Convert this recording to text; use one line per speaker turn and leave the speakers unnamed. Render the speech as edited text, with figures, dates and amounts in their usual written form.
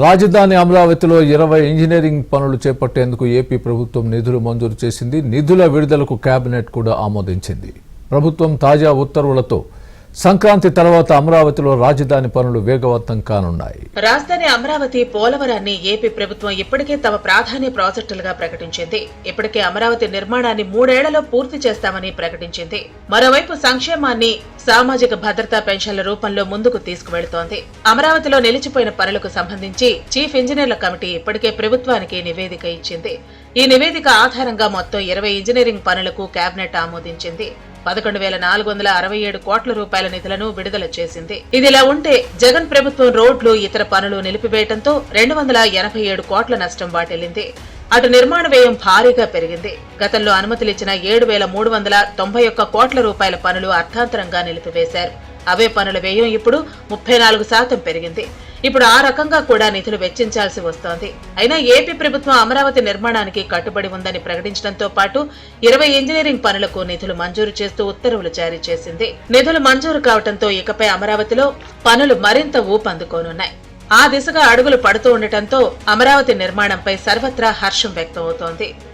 రాజధాని అమరావతిలో 20 ఇంజనీరింగ్ పనులు చేపట్టేందుకు ఏపీ ప్రభుత్వం నిధులు మంజూరు చేసింది. నిధుల విడుదలకు కేబినెట్ కూడా ఆమోదించింది. ప్రభుత్వం తాజా ఉత్తర్వులతో సంక్రాంతి తర్వాత అమరావతిలో రాజధాని పనులు వేగవంతం కానున్నాయి.
రాజధాని అమరావతి పోలవరాన్ని ఏపీ ప్రభుత్వం ఇప్పటికే తమ ప్రాధాన్య ప్రాజెక్టులుగా ప్రకటించింది. ఇప్పటికే అమరావతి నిర్మాణాన్ని 3 ఏళ్లలో పూర్తి చేస్తామని ప్రకటించింది. మరోవైపు సంక్షేమాన్ని సామాజిక భద్రతా పెన్షన్ల రూపంలో ముందుకు తీసుకువెళుతోంది. అమరావతిలో నిలిచిపోయిన పనులకు సంబంధించి చీఫ్ ఇంజనీర్ల కమిటీ ఇప్పటికే ప్రభుత్వానికి నివేదిక ఇచ్చింది. ఈ నివేదిక ఆధారంగా మొత్తం 20 ఇంజనీరింగ్ పనులకు కేబినెట్ ఆమోదించింది. 11,467 కోట్ల రూపాయల నిధులను విడుదల చేసింది. ఇదిలా ఉంటే జగన్ ప్రభుత్వం రోడ్లు ఇతర పనులు నిలిపివేయడంతో 287 కోట్ల నష్టం వాటిల్లింది. అటు నిర్మాణ వ్యయం భారీగా పెరిగింది. గతంలో అనుమతులిచ్చిన 7,391 కోట్ల రూపాయల పనులు అర్థాంతరంగా నిలిపివేశారు. అవే పనుల వ్యయం ఇప్పుడు 34% పెరిగింది. ఇప్పుడు ఆ రకంగా కూడా నిధులు వెచ్చించాల్సి వస్తోంది. అయినా ఏపీ ప్రభుత్వం అమరావతి నిర్మాణానికి కట్టుబడి ఉందని ప్రకటించడంతో పాటు 20 ఇంజనీరింగ్ పనులకు నిధులు మంజూరు చేస్తూ ఉత్తర్వులు జారీ చేసింది. నిధులు మంజూరు కావడంతో ఇకపై అమరావతిలో పనులు మరింత ఊపందుకోనున్నాయి. ఆ దిశగా అడుగులు పడుతూ ఉండటంతో అమరావతి నిర్మాణంపై సర్వత్రా హర్షం వ్యక్తమవుతోంది.